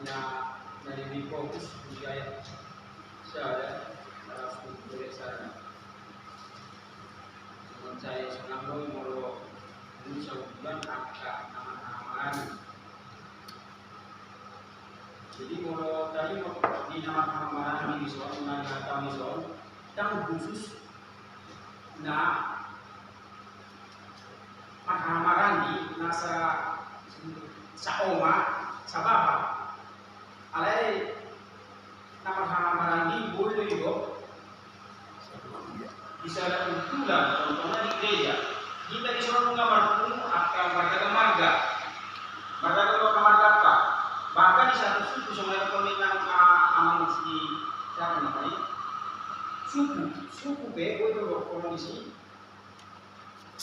na lebih fokus di ayat saya harus boleh sana saya senang mau ini sebulan agak aman-aman. Jadi kalau tadi di nama-nama di soal nama soal yang khusus mahamaran di nasa saoma sababa alai nama mahamaran di boleh itu bisa ada untulan contohnya di gereja kita disuruh menggambar pun akan marga marga bahkan di satu suku sebenarnya peminang aman di siapa namanya suku B itu kondisi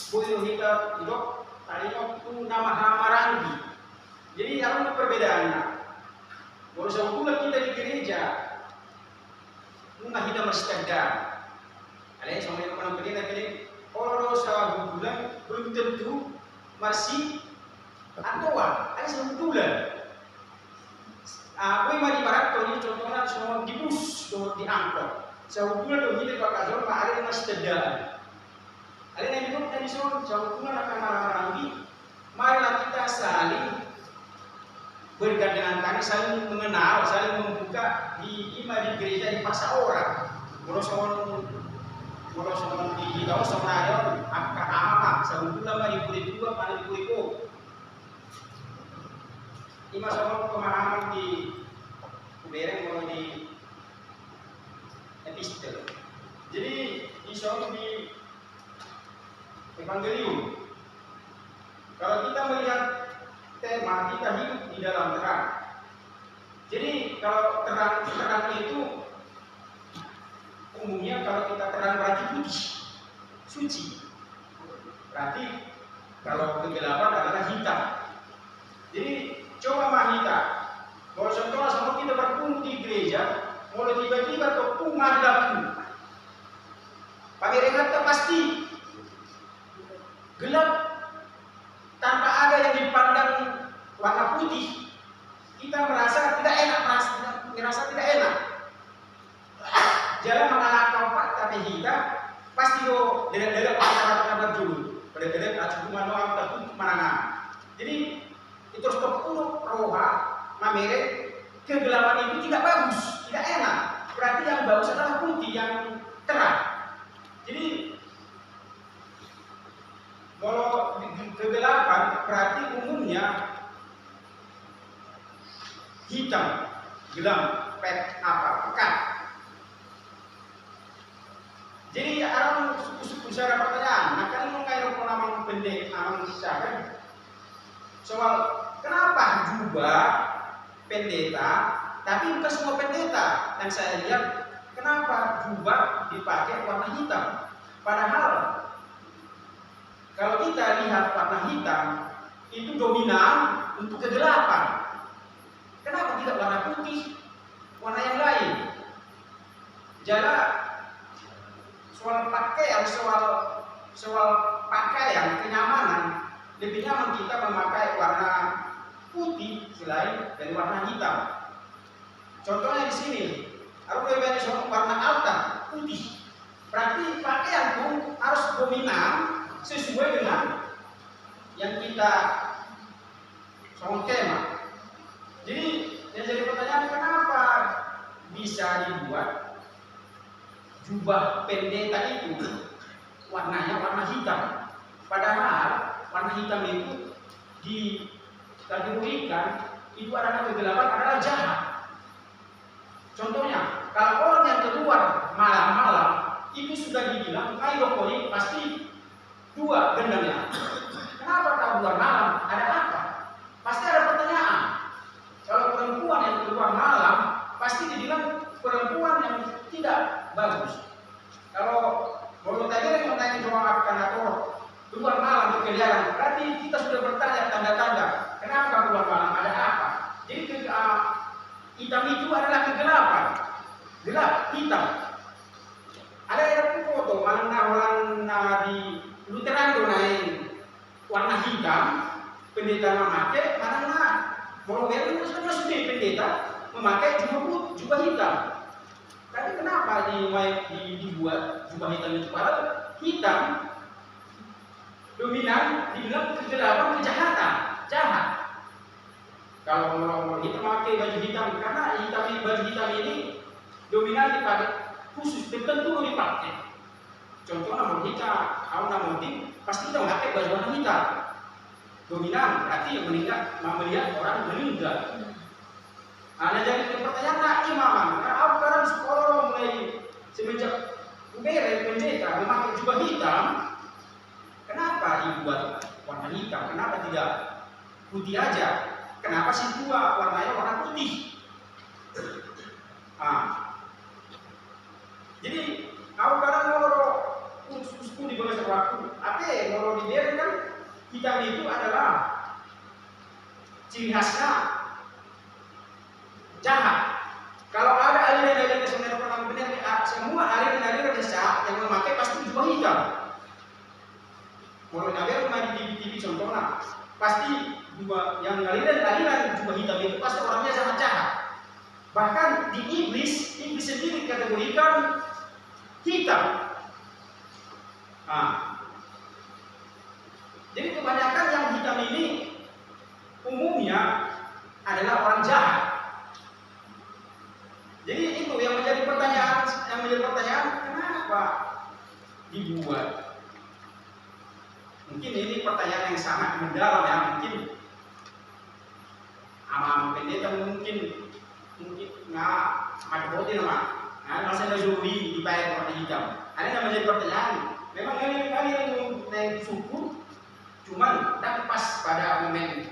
boleh kita hidup tadi waktu nama hamarangi jadi apa perbedaannya kalau sebetulnya kita di gereja kita mestadar ada sama yang pernah berdiri kalau saya bulan belum tentu masih atuan ada sebetulnya aku mari barat kalau contohnya semua di bus diangkut sebetulnya dong kita bakal jauh ada yang mestadar ada yang hidup dari seorang sebetulnya akan marah-marahi marilah kita saling bergandengan tangan saling mengenal saling membuka di gereja di pasar orang kalau soal di tahu soal ayo akan apa sebetulnya mari dua pada dua ini soal pemahaman di kubereng mau di epistel jadi di soal di evangelium kalau kita melihat tema kita hidup di dalam terang jadi kalau terang itu umumnya kalau kita terang berarti putih suci berarti kalau kegelapan adalah hitam jadi coba mahita kalau contohnya sama kita berkumpul di gereja mulai tiba-tiba tepung adaku pakai regata pasti gelap tanpa ada yang dipandang warna putih kita merasa tidak enak merasa tidak enak jalan mengalahkan pak tapi hitam pasti do dari apa dulu pada acuh manual tapi mana jadi itu harus terpuruk roha mamere kegelapan itu tidak bagus tidak enak berarti yang bagus adalah putih yang terang jadi kalau kegelapan berarti umumnya hitam gelap pekat jadi orang suku-suku saya pertanyaan nah kan mengair penamang pendek amang siapa soal kenapa jubah pendeta tapi bukan semua pendeta yang saya lihat kenapa jubah dipakai warna hitam padahal kalau kita lihat warna hitam itu dominan untuk kegelapan kenapa tidak warna putih warna yang lain jadi soal pakaian soal pakaian kenyamanan lebih nyaman kita memakai warna putih selain dari warna hitam. Contohnya di sini, aku lebih soal warna alta putih. Berarti pakaian pun harus dominan sesuai dengan yang kita soal tema. Jadi yang jadi pertanyaan kenapa bisa dibuat jubah pendeta itu warnanya warna hitam, padahal warna hitam itu dikategorikan itu adalah kegelapan adalah jahat. Contohnya, kalau orang yang keluar malam-malam itu sudah dibilang kaidokoni pasti dua gendangnya. Kenapa kau keluar malam? Ada apa? Pasti ada pertanyaan. Kalau perempuan yang keluar malam pasti dibilang perempuan yang tidak bagus. Kalau tadi yang bertanya cuma akan atau keluar malam berkeliaran, berarti kita sudah bertanya tanda-tanda. Kenapa keluar malam? Ada apa? Jadi hitam itu adalah kegelapan, gelap hitam. Ada yang foto mana di Lutheran naik warna hitam, pendeta memakai mana Borobel itu sudah pendeta memakai jubah hitam. Tapi kenapa dibuat jubah hitam itu? Padahal hitam dominan dibilang kegelapan, kejahatan, jahat. Kalau orang hitam memakai baju hitam, karena baju hitam ini dominan dipakai khusus tertentu dipakai. Contohnya namun hitam, kalau namun tim pasti kita memakai baju warna hitam. Dominan berarti yang meninggal melihat orang meninggal. Nah, jadi pertanyaan nak imaman, karena sekarang sekolah mulai semenjak pendeta memakai jubah hitam, kenapa dibuat warna hitam? Kenapa tidak putih aja? Kenapa sih dua warnanya warna putih? Jadi kalau kadang kalau suku di bawah waktu, kalau dibiarkan kan hitam itu adalah ciri khasnya jahat. Kalau ada aliran-aliran sebenarnya orang benar, semua aliran-aliran jahat yang memakai pasti jubah hitam. Kalau nabi rumah di TV contohnya, pasti yang aliran jubah hitam itu pasti orangnya sangat jahat. Bahkan di iblis sendiri kategorikan hitam. Jadi kebanyakan yang hitam ini umumnya adalah orang jahat. Jadi itu yang menjadi pertanyaan, kenapa dibuat? Mungkin ini pertanyaan yang sangat mendalam ya, mungkin ama pendeta mungkin nggak madotin nama, masa ada juri dibayar warna hitam. Ada yang menjadi pertanyaan. Memang kali yang naik suku, cuman tak pas pada momen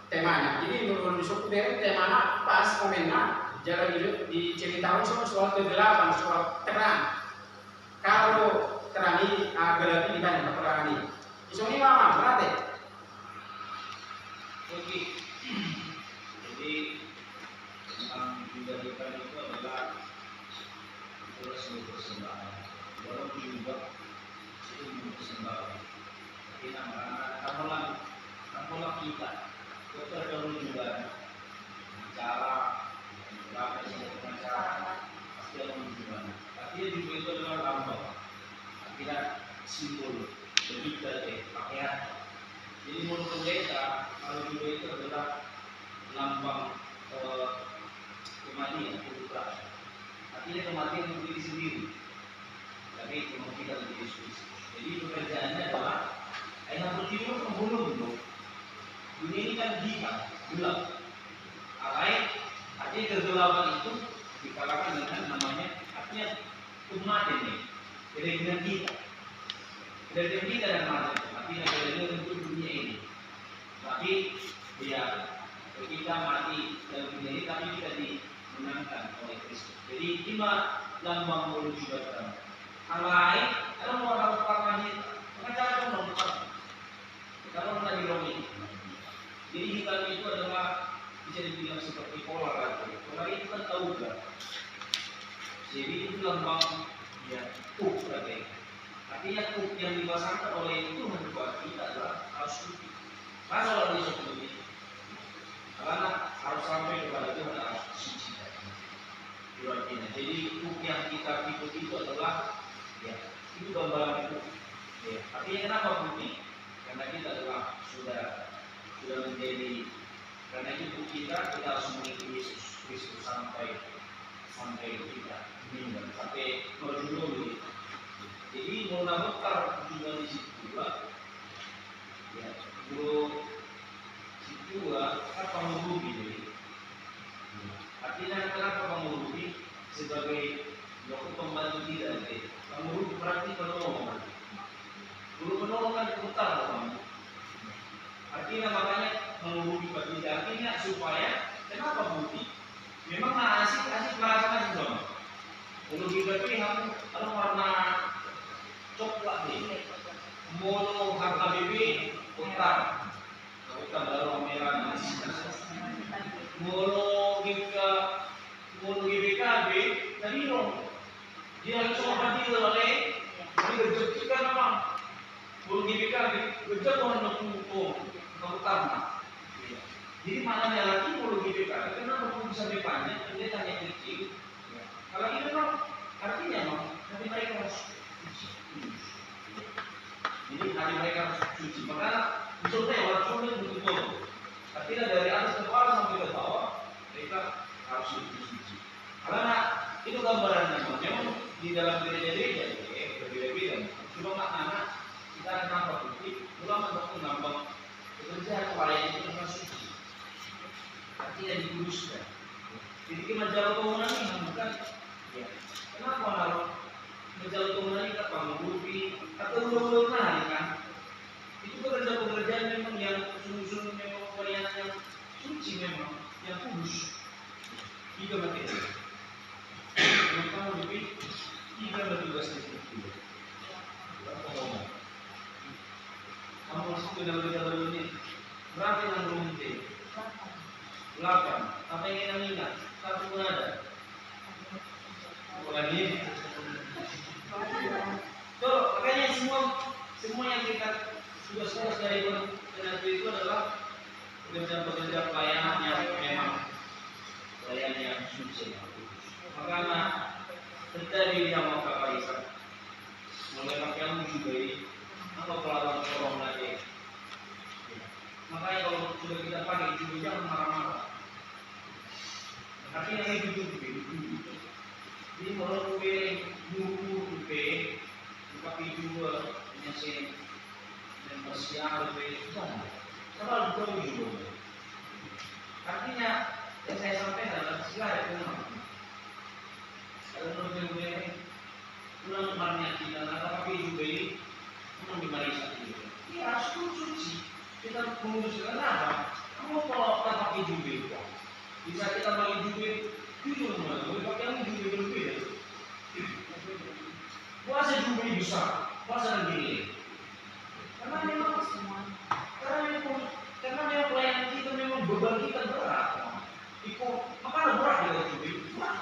temanya. Jadi menurut suku dari temanya pas momennya. Jalan hidup diceritakan soal kegelapan, soal terang. Kalau terang ini gelap ini ditanya perang ini. Isoni mama berarti. Oke. Jadi tentang diberikan itu adalah sebuah persembahan. Walaupun juga itu persembahan. Tapi namanya tanpa kita terdahulu juga cara apa yang cara pasti ada hubungan. Artinya juga itu adalah lambang, artinya simbol, lebih dari pakaian. Jadi menurut pendeta, kalau juga itu adalah lambang kematian, kebutaan. Artinya kematian untuk diri sendiri, tapi kematian untuk Yesus. Jadi pekerjaannya adalah yang bertidur membunuh dulu. Dunia ini kan gelap. Artinya kegelapan itu dikalahkan dengan namanya artinya kematian nih, kelebihan kita dan mati. Artinya kelebihan untuk dunia ini. Tapi dia kita mati dalam dunia ini, tapi kita dimenangkan oleh Kristus. Jadi lima lambang menuju Bapa. Hal lain, kalau mau melakukan lagi, pengacara pun melakukan. Kalau tadi Romi, jadi hitam itu adalah bisa dibilang seperti pola lagi. Pola itu kan tahu kan. Jadi itu lambang ya kuk lagi. Artinya kuk yang dipasangkan oleh Tuhan buat kita adalah harus suci. Kalau di seperti itu, karena harus sampai kepada Tuhan harus suci. Artinya, jadi kuk yang kita ikut itu adalah ya itu gambaran kuk. Ya. Artinya kenapa putih? Karena kita adalah sudah menjadi. Karena itu kita harus mengikuti Yesus Kristus sampai kita meninggal, sampai berjudul. Jadi mau nabokar juga di situ juga, ya, situ apa mengurugi? Artinya kenapa mengurugi? Sebagai dokter pembantu tidak, mengurugi berarti penolongan. Guru penolongan putar kamu. Artinya makanya mengurugi bagi artinya supaya kenapa bukti? Memang asik merasakan juga. Mengurugi bagi kamu kalau warna coklat nih, mono harga BB putar, putar dalam merah nasi. Mono GBKB tadi dong. Dia harus mati oleh diberjetikan apa? Mono GBKB berjatuhan untuk kamu utama. Jadi maknanya lagi kalau gitu kan, kenapa perlu sampai panjang? Dia tanya kecil. Ya. Kalau ini memang artinya memang nanti mereka harus suci. Jadi hari mereka harus suci. Maka misalnya walaupun itu betul. Artinya dari atas kepala sampai ke bawah mereka harus suci. Karena itu gambarannya memang di dalam gereja-gereja berbeda-beda. Cuma maknanya kita kenapa putih? Ulama untuk menambah pekerjaan pelayan itu dengan suci. Artinya dikuduskan. Jadi majalah komunan ini bukan. Ya. Kenapa kalau majalah komunan ini apa menggunakan atau ulang-ulang hari kan? Itu pekerjaan memang yang sungguh-sungguh memang pelayanan yang suci memang yang kudus. Tiga materi. Kamu lebih tiga bertugas di situ. Berapa orang? Kamu masuk ke dalam ini. Berapa yang belum ini? 8. Apa yang kita ingat? Satu pun ada. Lagi. Tuh, makanya semua yang kita tugas-tugas dari penantu itu adalah pekerjaan pelayanan yang memang pelayanan yang suci. Makanya terjadi yang mau Kaisar mulai pakaian juga ini apa pelawan corong lagi. Makanya kalau sudah kita pakai juga jangan marah-marah. Artinya itu jadi kalau buku pakai juga mesin dan persiapan itu sama tahu juga. Artinya yang saya sampaikan adalah slide memang. Kalau menurut saya ulang marnya kita atau pakai juga ini memang dimarisa juga. Iya harus suci. Kita menguruskan apa? Kamu kalau kita pakai juga itu, bisa kita pakai juga jujur mulai pakai juga berbeda. Puasa juga bisa, puasa begini. Karena memang pelayanan kita memang beban kita berat. Makanya berat ya juga berat.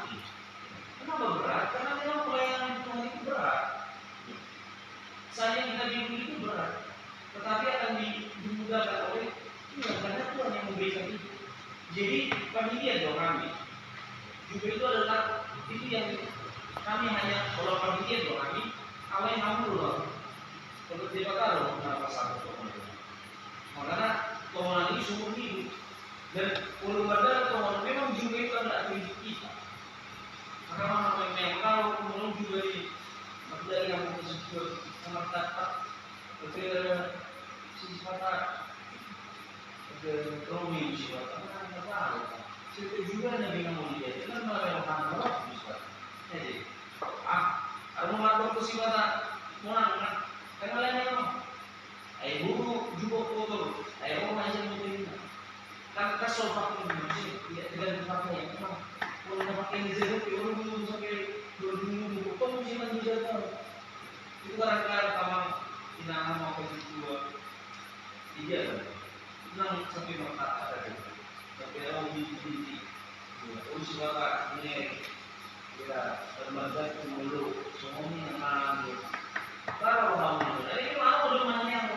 Kenapa berat? Karena memang pelayanan Tuhan itu berat. Saya kita bimbing itu berat. Tetapi akan dimudahkan oleh karena Tuhan yang memberikan itu. Jadi panitia doa kami juga itu adalah itu yang kami hanya kalau panitia doa kami awal yang kamu loh seperti tahu kenapa satu makanya komunan ini sungguh hidup dan kalau ada komunan memang juga itu adalah hidup kita. Maka memang kalau komunan juga ini dari yang disebut sama tatak sifat Romi sifat apa tahu siapa juga yang bilang mau dia kan malah yang orang sifat jadi aku ngatur sifat orang kan malah yang ayo guru juga foto ayo orang aja mungkin kan kasih pakai ini tidak dipakai memang kalau pakai ini zero orang belum sampai 2 minggu kok mesti menjaga itu kadang-kadang tamang inangan mau ke dua iya senang sampai berkata tadi sampai orang biji-biji usia bapak ini kita berbagai dulu semuanya yang kalau kamu ini mau di mana yang